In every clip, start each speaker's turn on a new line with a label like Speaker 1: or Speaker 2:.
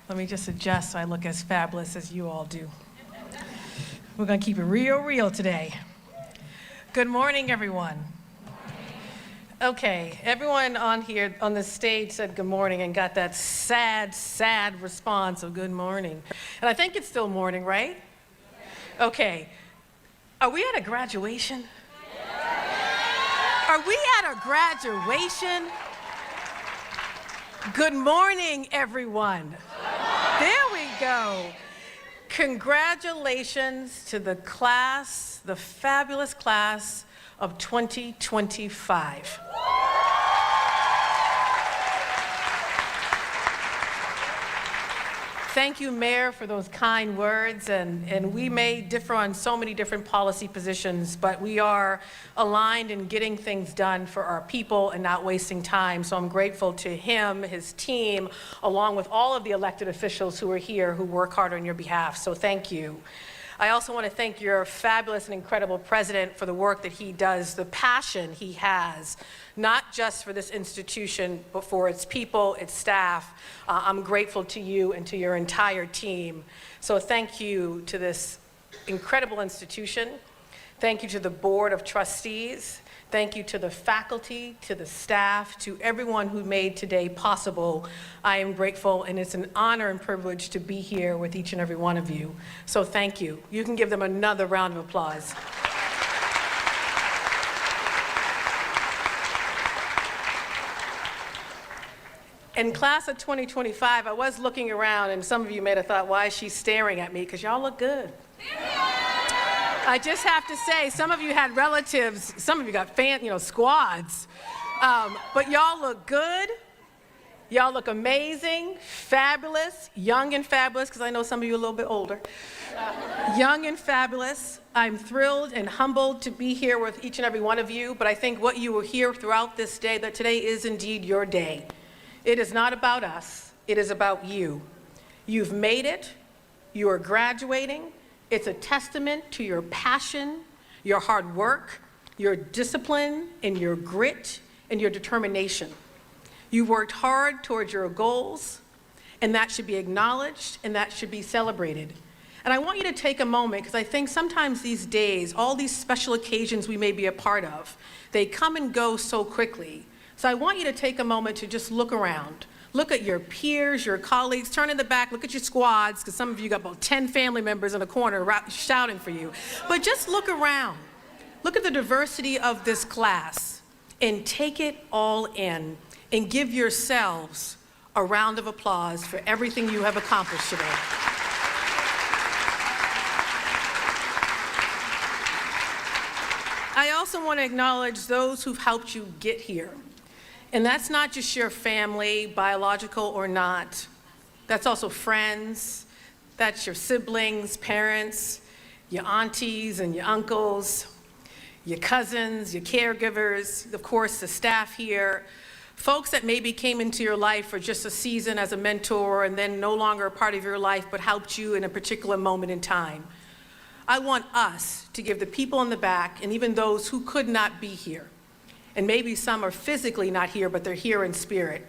Speaker 1: Let me just adjust so I look as fabulous as you all do. We're going to keep it real today. Good morning, everyone. Okay, everyone on here on the stage said good morning and got that sad response of good morning. And I think it's still morning, right? Okay. Are we at a graduation? Are we at a graduation? Good morning, everyone. There we go. Congratulations to the class, the fabulous class of 2025. Thank you, Mayor, for those kind words, and we may differ on so many different policy positions, but we are aligned in getting things done for our people and not wasting time. So I'm grateful to him, his team, along with all of the elected officials who are here who work hard on your behalf. So thank you. I also want to thank your fabulous and incredible president for the work that he does, the passion he has, not just for this institution, but for its people, its staff. I'm grateful to you and to your entire team. So thank you to this incredible institution. Thank you to the Board of Trustees. Thank you to the faculty, to the staff, to everyone who made today possible. I am grateful, and it's an honor and privilege to be here with each and every one of you. So thank you. You can give them another round of applause. In class of 2025, I was looking around, and some of you may have thought, why is she staring at me? Because y'all look good. I just have to say, some of you had relatives, some of you got squads, but y'all look good. Y'all look amazing, fabulous, young and fabulous, because I know some of you are a little bit older. Young and fabulous. I'm thrilled and humbled to be here with each and every one of you, but I think what you will hear throughout this day, that today is indeed your day. It is not about us, it is about you. You've made it, you are graduating. It's a testament to your passion, your hard work, your discipline, and your grit, and your determination. You worked hard towards your goals, and that should be acknowledged, and that should be celebrated. And I want you to take a moment, because I think sometimes these days, all these special occasions we may be a part of, they come and go so quickly. So I want you to take a moment to just look around. Look at your peers, your colleagues, turn in the back, look at your squads, because some of you got about 10 family members in the corner shouting for you. But just look around. Look at the diversity of this class and take it all in and give yourselves a round of applause for everything you have accomplished today. I also want to acknowledge those who've helped you get here. And that's not just your family, biological or not. That's also friends. That's your siblings, parents, your aunties and your uncles, your cousins, your caregivers, of course, the staff here, folks that maybe came into your life for just a season as a mentor and then no longer a part of your life but helped you in a particular moment in time. I want us to give the people in the back and even those who could not be here, and maybe some are physically not here, but they're here in spirit,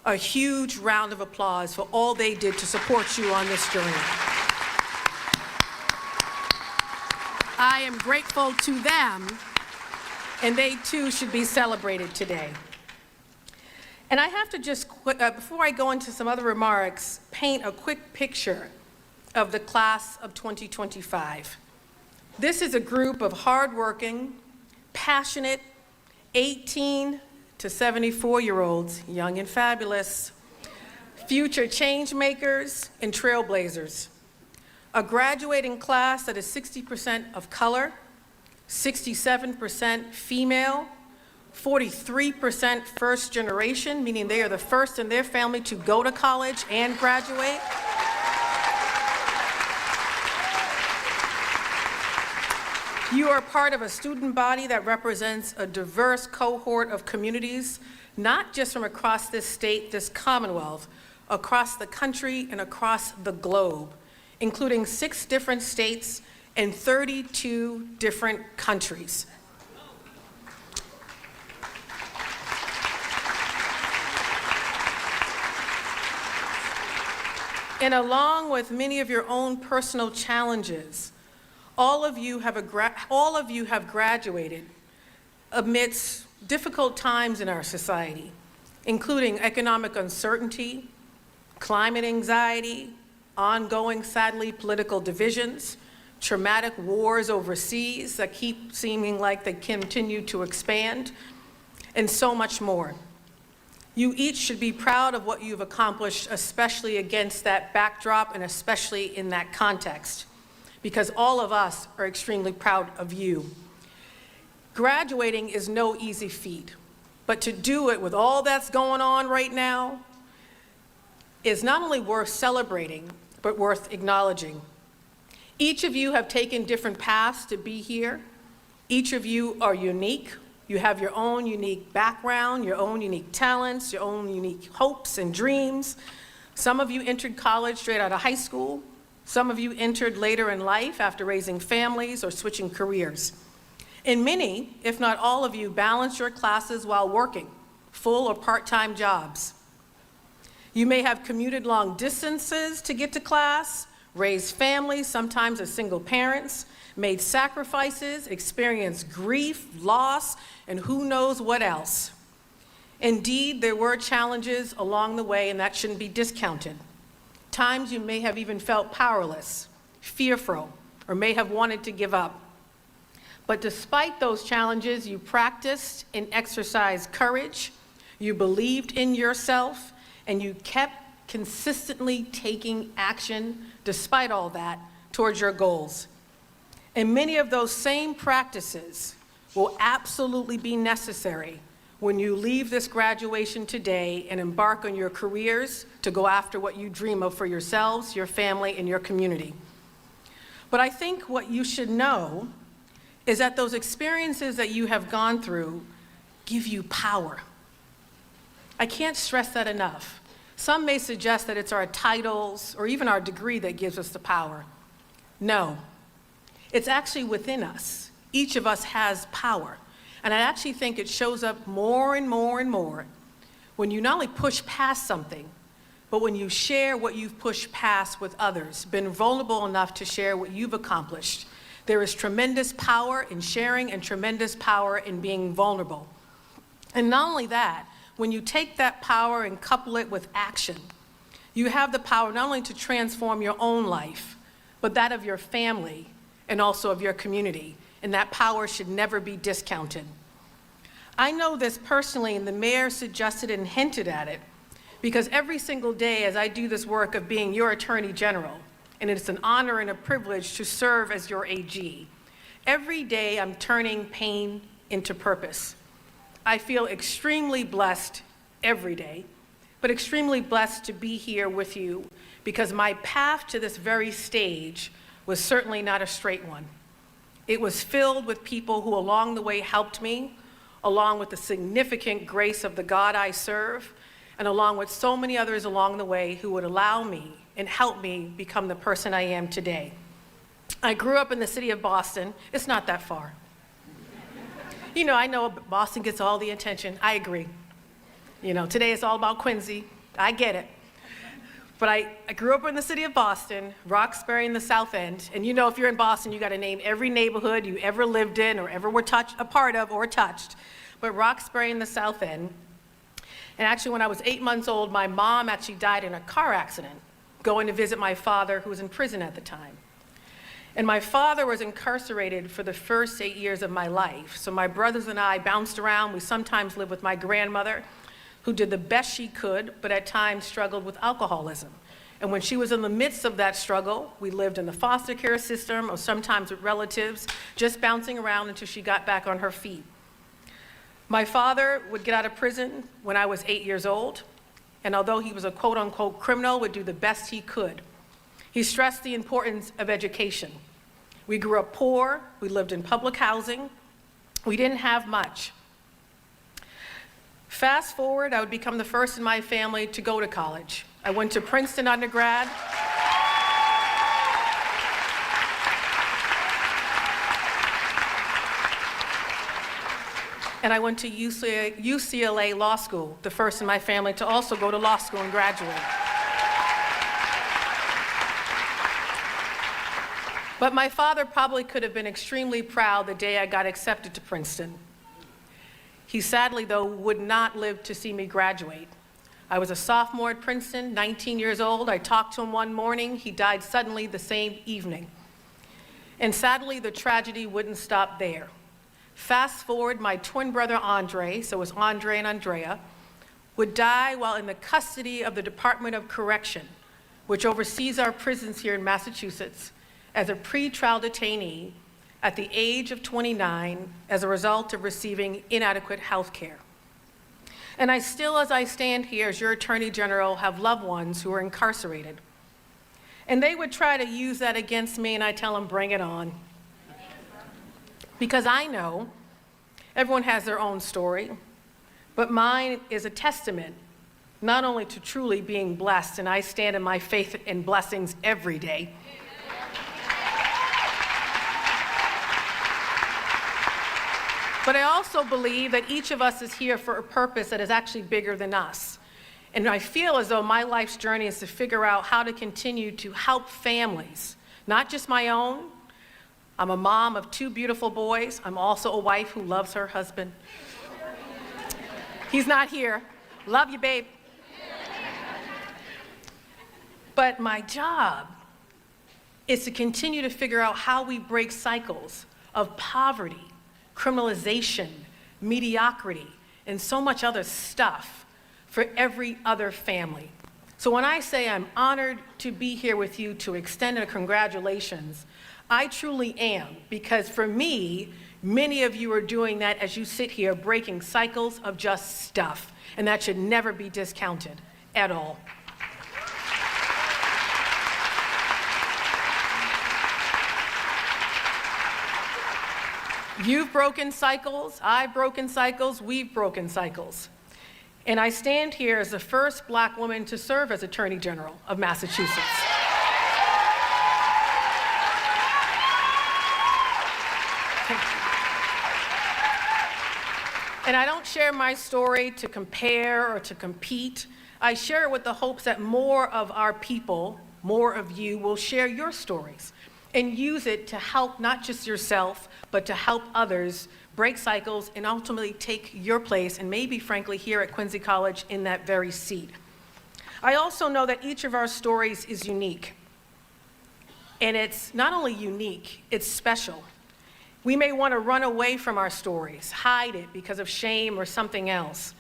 Speaker 1: a huge round of applause for all they did to support you on this journey. I am grateful to them, and they too should be celebrated today. And I have to just, before I go into some other remarks, paint a quick picture of the class of 2025. This is a group of hardworking, passionate, 18 to 74-year-olds, young and fabulous, future change makers and trailblazers. A graduating class that is 60% of color, 67% female, 43% first generation, meaning they are the first in their family to go to college and graduate. You are part of a student body that represents a diverse cohort of communities, not just from across this state, this Commonwealth, across the country and across the globe, including 6 different states and 32 different countries. And along with many of your own personal challenges, all of you have graduated amidst difficult times in our society, including economic uncertainty, climate anxiety, ongoing, sadly, political divisions, traumatic wars overseas that keep seeming like they continue to expand, and so much more. You each should be proud of what you've accomplished, especially against that backdrop and especially in that context, because all of us are extremely proud of you. Graduating is no easy feat, but to do it with all that's going on right now is not only worth celebrating, but worth acknowledging. Each of you have taken different paths to be here. Each of you are unique. You have your own unique background, your own unique talents, your own unique hopes and dreams. Some of you entered college straight out of high school. Some of you entered later in life after raising families or switching careers. And many, if not all of you, balanced your classes while working, full or part-time jobs. You may have commuted long distances to get to class, raised families, sometimes as single parents, made sacrifices, experienced grief, loss, and who knows what else. Indeed, there were challenges along the way, and that shouldn't be discounted. Times you may have even felt powerless, fearful, or may have wanted to give up. But despite those challenges, you practiced and exercised courage, you believed in yourself, and you kept consistently taking action, despite all that, towards your goals. And many of those same practices will absolutely be necessary when you leave this graduation today and embark on your careers to go after what you dream of for yourselves, your family, and your community. But I think what you should know is that those experiences that you have gone through give you power. I can't stress that enough. Some may suggest that it's our titles or even our degree that gives us the power. No, it's actually within us. Each of us has power. And I actually think it shows up more and more and more when you not only push past something, but when you share what you've pushed past with others, been vulnerable enough to share what you've accomplished. There is tremendous power in sharing and tremendous power in being vulnerable. And not only that, when you take that power and couple it with action, you have the power not only to transform your own life, but that of your family and also of your community. And that power should never be discounted. I know this personally, and the mayor suggested and hinted at it, because every single day as I do this work of being your Attorney General, and it's an honor and a privilege to serve as your AG, every day I'm turning pain into purpose. I feel extremely blessed every day, but extremely blessed to be here with you because my path to this very stage was certainly not a straight one. It was filled with people who along the way helped me, along with the significant grace of the God I serve, and along with so many others along the way who would allow me and help me become the person I am today. I grew up in the city of Boston. It's not that far. You know, I know Boston gets all the attention. I agree. You know, today it's all about Quincy. I get it. But I grew up in the city of Boston, Roxbury in the South End. And you know, if you're in Boston, you got to name every neighborhood you ever lived in or ever were a part of or touched. But Roxbury in the South End. And actually, when I was 8 months old, my mom actually died in a car accident going to visit my father, who was in prison at the time. And my father was incarcerated for the first 8 years of my life. So my brothers and I bounced around. We sometimes lived with my grandmother, who did the best she could, but at times struggled with alcoholism. And when she was in the midst of that struggle, we lived in the foster care system or sometimes with relatives, just bouncing around until she got back on her feet. My father would get out of prison when I was 8 years old, and although he was a quote-unquote criminal, would do the best he could. He stressed the importance of education. We grew up poor, we lived in public housing, we didn't have much. Fast forward, I would become the first in my family to go to college. I went to Princeton undergrad. And I went to UCLA Law School, the first in my family to also go to law school and graduate. But my father probably could have been extremely proud the day I got accepted to Princeton. He sadly, though, would not live to see me graduate. I was a sophomore at Princeton, 19 years old. I talked to him one morning. He died suddenly the same evening. And sadly, the tragedy wouldn't stop there. Fast forward, my twin brother Andre, so it was Andre and Andrea, would die while in the custody of the Department of Correction, which oversees our prisons here in Massachusetts, as a pretrial detainee at the age of 29 as a result of receiving inadequate health care. And I still, as I stand here as your Attorney General, have loved ones who are incarcerated. And they would try to use that against me, and I tell them, bring it on. Because I know everyone has their own story, but mine is a testament not only to truly being blessed, and I stand in my faith and blessings every day, but I also believe that each of us is here for a purpose that is actually bigger than us. And I feel as though my life's journey is to figure out how to continue to help families, not just my own. I'm a mom of 2 beautiful boys. I'm also a wife who loves her husband. He's not here. Love you, babe. But my job is to continue to figure out how we break cycles of poverty, criminalization, mediocrity, and so much other stuff for every other family. So when I say I'm honored to be here with you to extend a congratulations, I truly am, because for me, many of you are doing that as you sit here breaking cycles of just stuff, and that should never be discounted at all. You've broken cycles, I've broken cycles, we've broken cycles. And I stand here as the first Black woman to serve as Attorney General of Massachusetts. And I don't share my story to compare or to compete. I share it with the hopes that more of our people, more of you, will share your stories and use it to help not just yourself, but to help others break cycles and ultimately take your place, and maybe, frankly, here at Quincy College in that very seat. I also know that each of our stories is unique. And it's not only unique, it's special. We may want to run away from our stories, hide it because of shame or something else,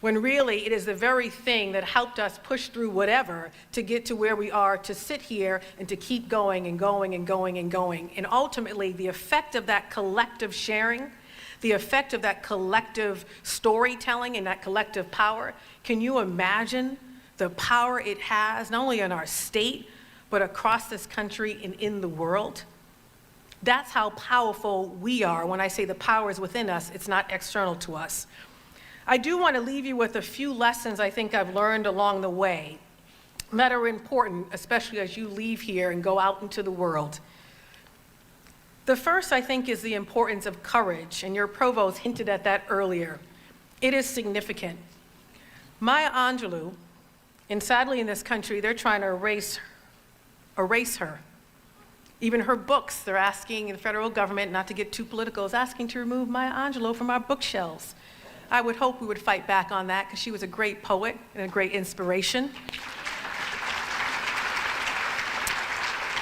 Speaker 1: when really it is the very thing that helped us push through whatever to get to where we are, to sit here and to keep going and going and going and going. And ultimately, the effect of that collective sharing, the effect of that collective storytelling and that collective power, can you imagine the power it has, not only in our state, but across this country and in the world? That's how powerful we are. When I say the power is within us, it's not external to us. I do want to leave you with a few lessons I think I've learned along the way that are important, especially as you leave here and go out into the world. The first, I think, is the importance of courage, and your provost hinted at that earlier. It is significant. Maya Angelou, and sadly in this country, they're trying to erase her. Even her books, they're asking the federal government, not to get too political, is asking to remove Maya Angelou from our bookshelves. I would hope we would fight back on that, because she was a great poet and a great inspiration.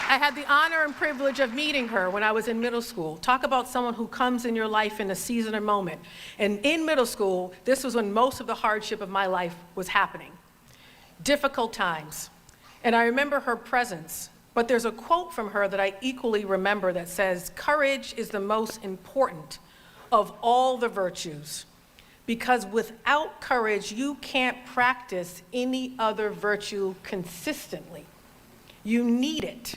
Speaker 1: I had the honor and privilege of meeting her when I was in middle school. Talk about someone who comes in your life in a season or moment. And in middle school, this was when most of the hardship of my life was happening. Difficult times. And I remember her presence. But there's a quote from her that I equally remember that says, "Courage is the most important of all the virtues, because without courage, you can't practice any other virtue consistently. You need it.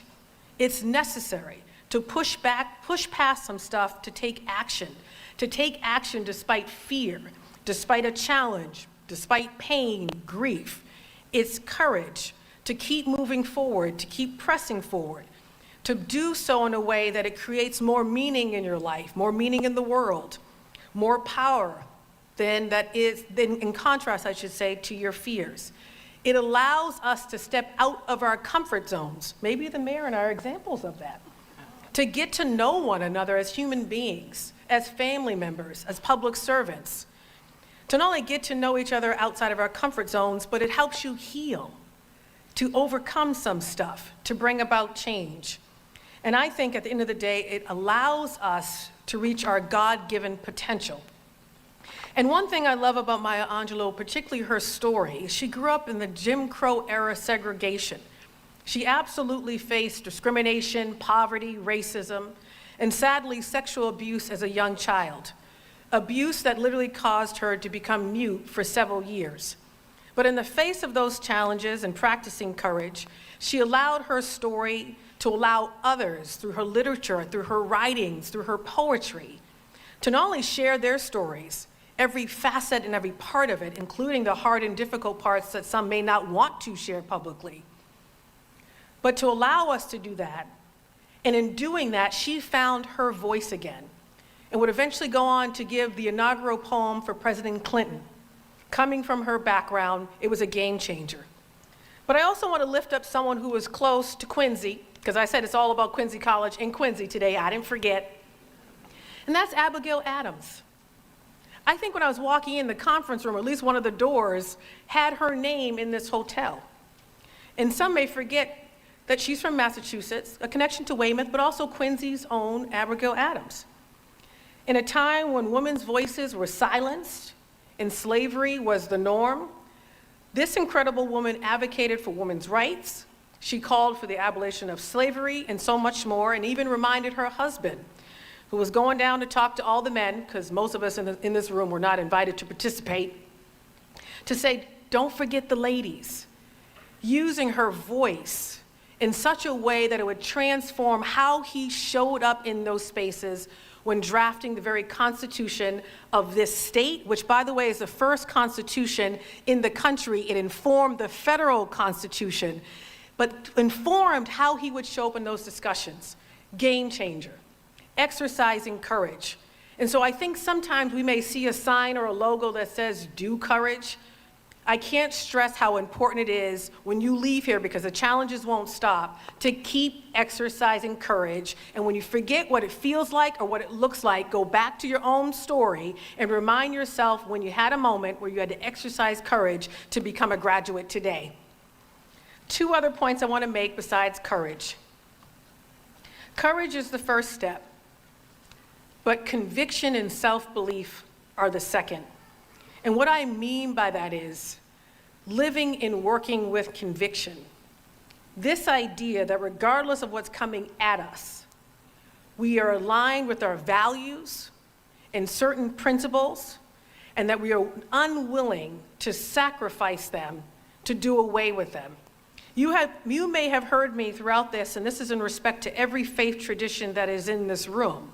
Speaker 1: It's necessary to push past some stuff, to take action despite fear, despite a challenge, despite pain, grief. It's courage to keep moving forward, to keep pressing forward, to do so in a way that it creates more meaning in your life, more meaning in the world, more power than in contrast, I should say, to your fears. It allows us to step out of our comfort zones. Maybe the mayor and I are examples of that. to get to know one another as human beings, as family members, as public servants, to not only get to know each other outside of our comfort zones, but it helps you heal, to overcome some stuff, to bring about change. And I think at the end of the day, it allows us to reach our God-given potential. And one thing I love about Maya Angelou, particularly her story, is she grew up in the Jim Crow era segregation. She absolutely faced discrimination, poverty, racism, and sadly, sexual abuse as a young child. Abuse that literally caused her to become mute for several years. But in the face of those challenges and practicing courage, she allowed her story to allow others, through her literature, through her writings, through her poetry, to not only share their stories, every facet and every part of it, including the hard and difficult parts that some may not want to share publicly, but to allow us to do that. And in doing that, she found her voice again and would eventually go on to give the inaugural poem for President Clinton. Coming from her background, it was a game changer. But I also want to lift up someone who was close to Quincy, because I said it's all about Quincy College in Quincy today, I didn't forget. And that's Abigail Adams. I think when I was walking in the conference room, or at least one of the doors had her name in this hotel. And some may forget that she's from Massachusetts, a connection to Weymouth, but also Quincy's own Abigail Adams. In a time when women's voices were silenced and slavery was the norm, this incredible woman advocated for women's rights. She called for the abolition of slavery and so much more, and even reminded her husband, who was going down to talk to all the men, because most of us in this room were not invited to participate, to say, don't forget the ladies, using her voice in such a way that it would transform how he showed up in those spaces when drafting the very constitution of this state, which, by the way, is the first constitution in the country. It informed the federal constitution, but informed how he would show up in those discussions. Game changer. Exercising courage. And so I think sometimes we may see a sign or a logo that says, do courage. I can't stress how important it is when you leave here, because the challenges won't stop, to keep exercising courage. And when you forget what it feels like or what it looks like, go back to your own story and remind yourself when you had a moment where you had to exercise courage to become a graduate today. Two other points I want to make besides courage. Courage is the first step, but conviction and self-belief are the second. And what I mean by that is living and working with conviction. This idea that regardless of what's coming at us, we are aligned with our values and certain principles, and that we are unwilling to sacrifice them to do away with them. You may have heard me throughout this, and this is in respect to every faith tradition that is in this room,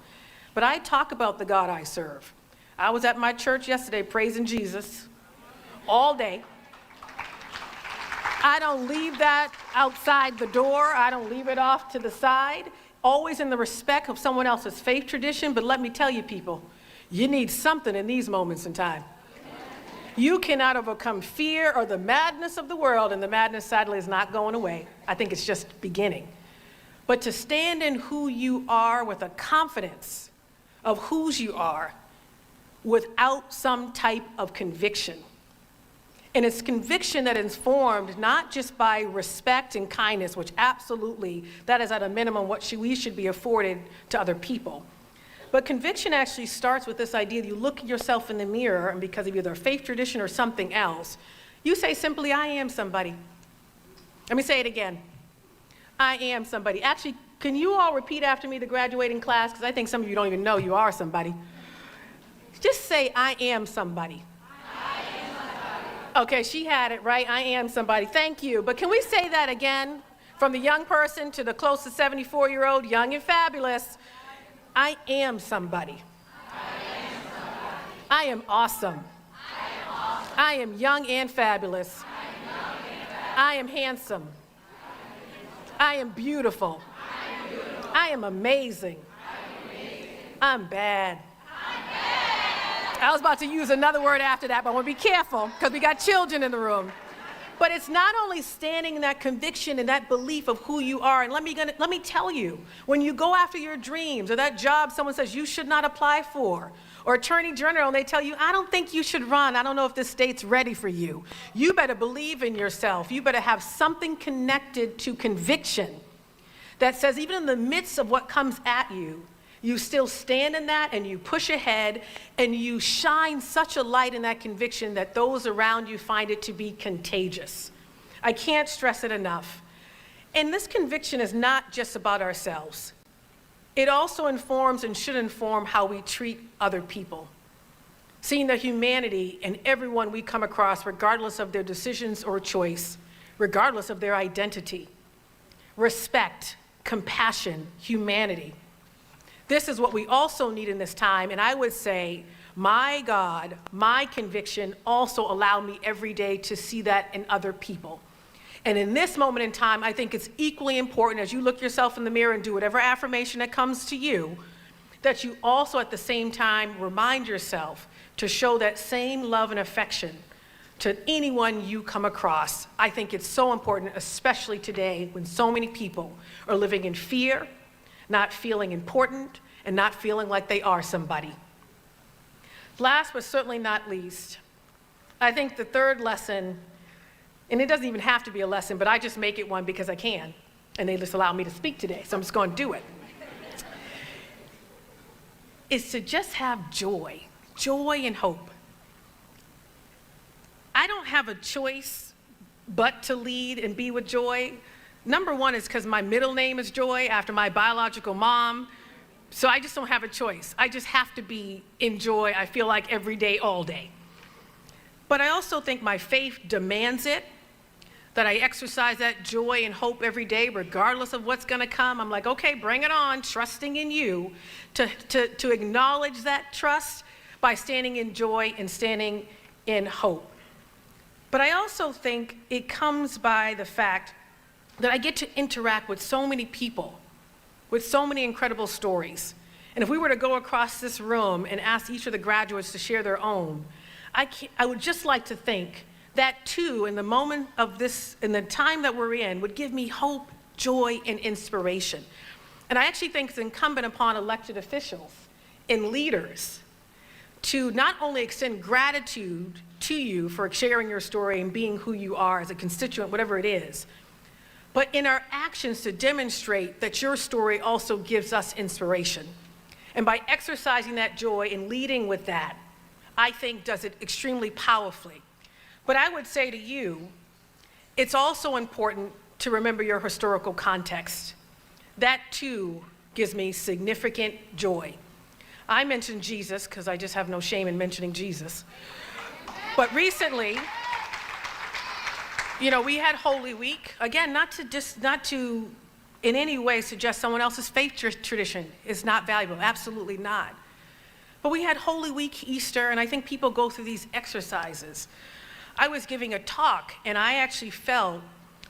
Speaker 1: but I talk about the God I serve. I was at my church yesterday praising Jesus all day. I don't leave that outside the door. I don't leave it off to the side, always in the respect of someone else's faith tradition. But let me tell you, people, you need something in these moments in time. You cannot overcome fear or the madness of the world, and the madness, sadly, is not going away. I think it's just beginning. But to stand in who you are with a confidence of whose you are, without some type of conviction. And it's conviction that is formed not just by respect and kindness, which absolutely, that is at a minimum what we should be afforded to other people. But conviction actually starts with this idea that you look at yourself in the mirror, and because of either a faith tradition or something else, you say simply, I am somebody. Let me say it again. I am somebody. Actually, can you all repeat after me, the graduating class? Because I think some of you don't even know you are somebody. Just say, I am somebody. I am somebody. Okay, she had it, right? I am somebody. Thank you. But can we say that again? From the young person to the close to 74-year-old, young and fabulous. I am somebody. I am somebody. I am awesome. I am awesome. I am young and fabulous. I am handsome. I am beautiful. I am amazing. I'm bad. I was about to use another word after that, but I want to be careful because we got children in the room. But it's not only standing in that conviction and that belief of who you are. And let me tell you, when you go after your dreams or that job someone says you should not apply for, or Attorney General, and they tell you, I don't think you should run. I don't know if this state's ready for you. You better believe in yourself. You better have something connected to conviction that says even in the midst of what comes at you, you still stand in that and you push ahead and you shine such a light in that conviction that those around you find it to be contagious. I can't stress it enough. And this conviction is not just about ourselves. It also informs and should inform how we treat other people. Seeing the humanity in everyone we come across, regardless of their decisions or choice, regardless of their identity. Respect, compassion, humanity. This is what we also need in this time, and I would say, my God, my conviction also allow me every day to see that in other people. And in this moment in time, I think it's equally important as you look yourself in the mirror and do whatever affirmation that comes to you, that you also at the same time remind yourself to show that same love and affection to anyone you come across. I think it's so important, especially today when so many people are living in fear, not feeling important, and not feeling like they are somebody. Last but certainly not least, I think the third lesson, and it doesn't even have to be a lesson, but I just make it one because I can, and they just allow me to speak today, so I'm just going to do it, is to just have joy and hope. I don't have a choice but to lead and be with joy. Number one is because my middle name is Joy after my biological mom, so I just don't have a choice. I just have to be in joy, I feel like every day, all day. But I also think my faith demands it, that I exercise that joy and hope every day, regardless of what's gonna come. I'm like, okay, bring it on, trusting in you, to acknowledge that trust by standing in joy and standing in hope. But I also think it comes by the fact that I get to interact with so many people, with so many incredible stories. And if we were to go across this room and ask each of the graduates to share their own, I would just like to think that too, in the moment of this, in the time that we're in, would give me hope, joy, and inspiration. And I actually think it's incumbent upon elected officials and leaders to not only extend gratitude to you for sharing your story and being who you are as a constituent, whatever it is, but in our actions to demonstrate that your story also gives us inspiration. And by exercising that joy and leading with that, I think does it extremely powerfully. But I would say to you, it's also important to remember your historical context. That too gives me significant joy. I mentioned Jesus because I just have no shame in mentioning Jesus. But recently, we had Holy Week. Again, not to in any way suggest someone else's faith tradition is not valuable, absolutely not. But we had Holy Week, Easter, and I think people go through these exercises. I was giving a talk, and I actually felt,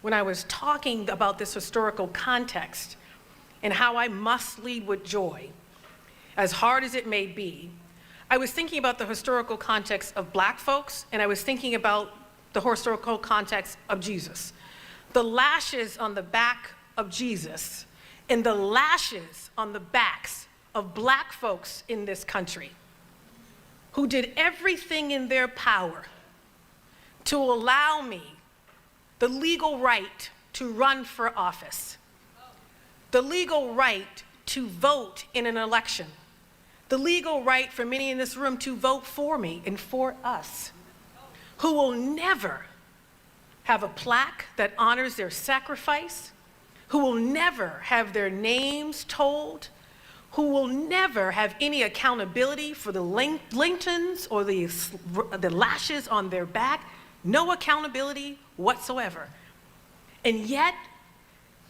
Speaker 1: when I was talking about this historical context and how I must lead with joy, as hard as it may be, I was thinking about the historical context of Black folks, and I was thinking about the historical context of Jesus. The lashes on the back of Jesus and the lashes on the backs of Black folks in this country who did everything in their power to allow me the legal right to run for office, the legal right to vote in an election, the legal right for many in this room to vote for me and for us, who will never have a plaque that honors their sacrifice, who will never have their names told, who will never have any accountability for the lengthens or the lashes on their back, no accountability whatsoever. And yet,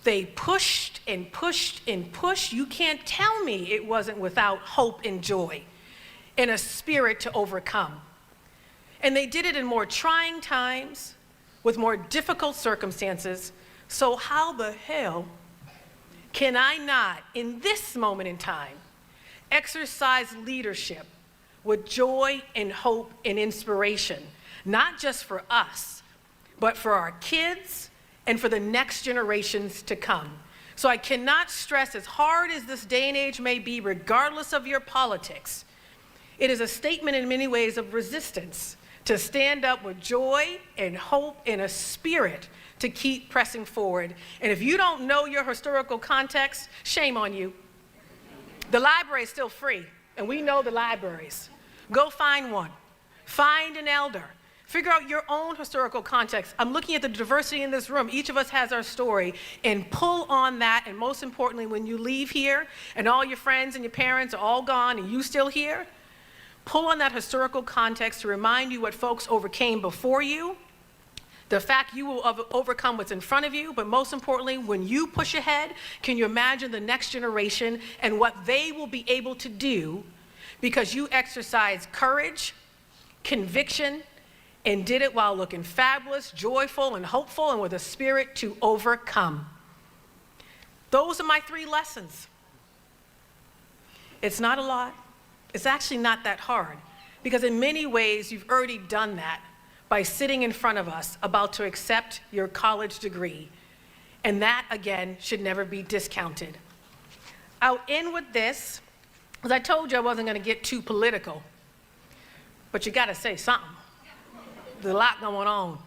Speaker 1: they pushed and pushed and pushed. You can't tell me it wasn't without hope and joy and a spirit to overcome. And they did it in more trying times, with more difficult circumstances. So how the hell can I not, in this moment in time, exercise leadership with joy and hope and inspiration, not just for us, but for our kids and for the next generations to come. So I cannot stress, as hard as this day and age may be, regardless of your politics, it is a statement in many ways of resistance to stand up with joy and hope and a spirit to keep pressing forward. And if you don't know your historical context, shame on you. The library is still free, and we know the libraries. Go find one. Find an elder. Figure out your own historical context. I'm looking at the diversity in this room. Each of us has our story, and pull on that. And most importantly, when you leave here and all your friends and your parents are all gone and you still here, pull on that historical context to remind you what folks overcame before you, the fact you will overcome what's in front of you, but most importantly, when you push ahead, can you imagine the next generation and what they will be able to do because you exercise courage, conviction, and did it while looking fabulous, joyful, and hopeful, and with a spirit to overcome. Those are my 3 lessons. It's not a lot. It's actually not that hard, because in many ways, you've already done that by sitting in front of us about to accept your college degree. And that, again, should never be discounted. I'll end with this, because I told you I wasn't going to get too political, but you got to say something. There's a lot going on.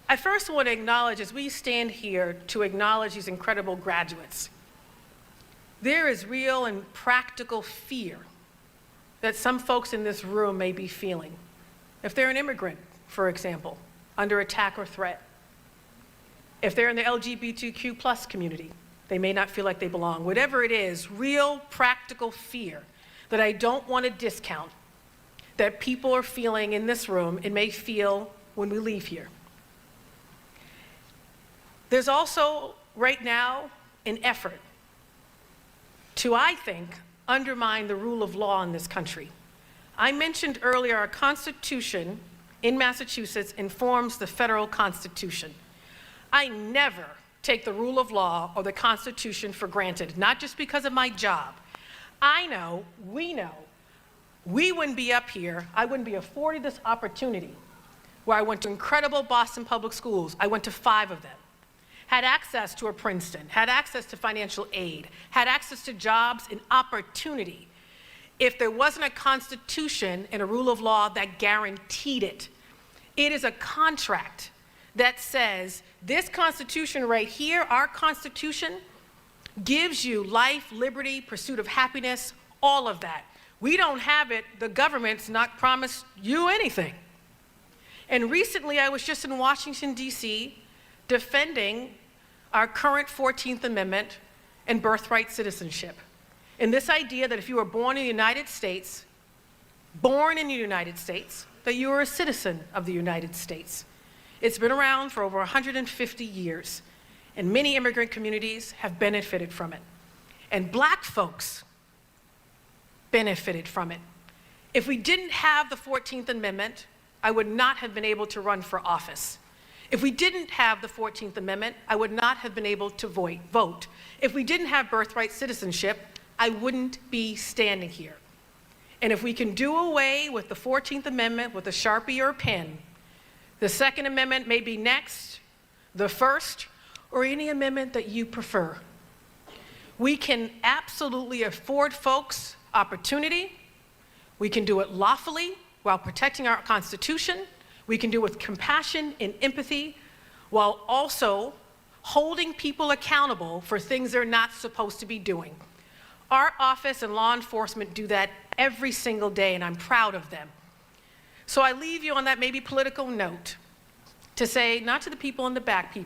Speaker 1: I first want to acknowledge, as we stand here to acknowledge these incredible graduates, there is real and practical fear that some folks in this room may be feeling. If they're an immigrant, for example, under attack or threat. If they're in the LGBTQ+ community, they may not feel like they belong. Whatever it is, real practical fear that I don't want to discount that people are feeling in this room and may feel when we leave here. There's also, right now, an effort to, I think, undermine the rule of law in this country. I mentioned earlier our Constitution in Massachusetts informs the federal Constitution. I never take the rule of law or the Constitution for granted, not just because of my job. I know, we wouldn't be up here, I wouldn't be afforded this opportunity where I went to incredible Boston public schools. I went to 5 of them. Had access to a Princeton, had access to financial aid, had access to jobs and opportunity. If there wasn't a constitution and a rule of law that guaranteed it, it is a contract that says this Constitution right here, our Constitution, gives you life, liberty, pursuit of happiness, all of that. We don't have it, the government's not promised you anything. And recently I was just in Washington, D.C., defending our current 14th Amendment and birthright citizenship. And this idea that if you were born in the United States, that you are a citizen of the United States. It's been around for over 150 years, and many immigrant communities have benefited from it. And Black folks benefited from it. If we didn't have the 14th Amendment, I would not have been able to run for office. If we didn't have the 14th Amendment, I would not have been able to vote. If we didn't have birthright citizenship, I wouldn't be standing here. And if we can do away with the 14th Amendment with a Sharpie or a pen, the Second Amendment may be next, the First, or any amendment that you prefer. We can absolutely afford folks opportunity. We can do it lawfully while protecting our Constitution. We can do it with compassion and empathy while also holding people accountable for things they're not supposed to be doing. Our office and law enforcement do that every single day, and I'm proud of them. So I leave you on that maybe political note to say, not to the people in the back,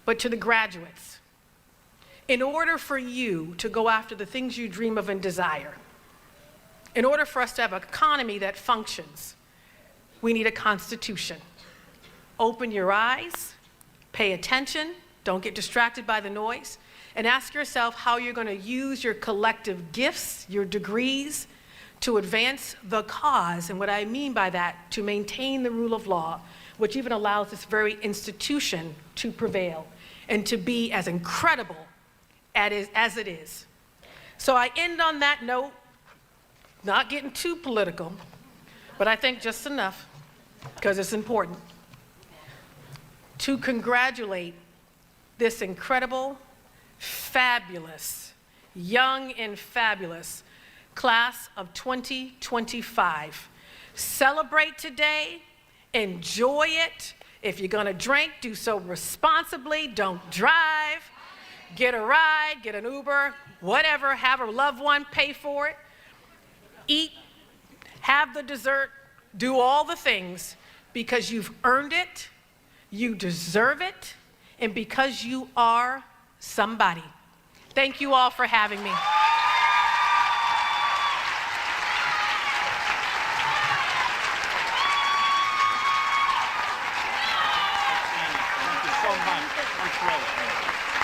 Speaker 1: but to the graduates. In order for you to go after the things you dream of and desire, in order for us to have an economy that functions, we need a constitution. Open your eyes, pay attention, don't get distracted by the noise, and ask yourself how you're going to use your collective gifts, your degrees, to advance the cause. And what I mean by that, to maintain the rule of law, which even allows this very institution to prevail and to be as incredible as it is. So I end on that note, not getting too political, but I think just enough, because it's important. to congratulate this incredible, fabulous, young and fabulous class of 2025. Celebrate today, enjoy it. If you're gonna drink, do so responsibly, don't drive. Get a ride, get an Uber, whatever, have a loved one pay for it. Eat, have the dessert, do all the things because you've earned it, you deserve it, and because you are somebody. Thank you all for having me.
Speaker 2: Thank you so much. I'm thrilled.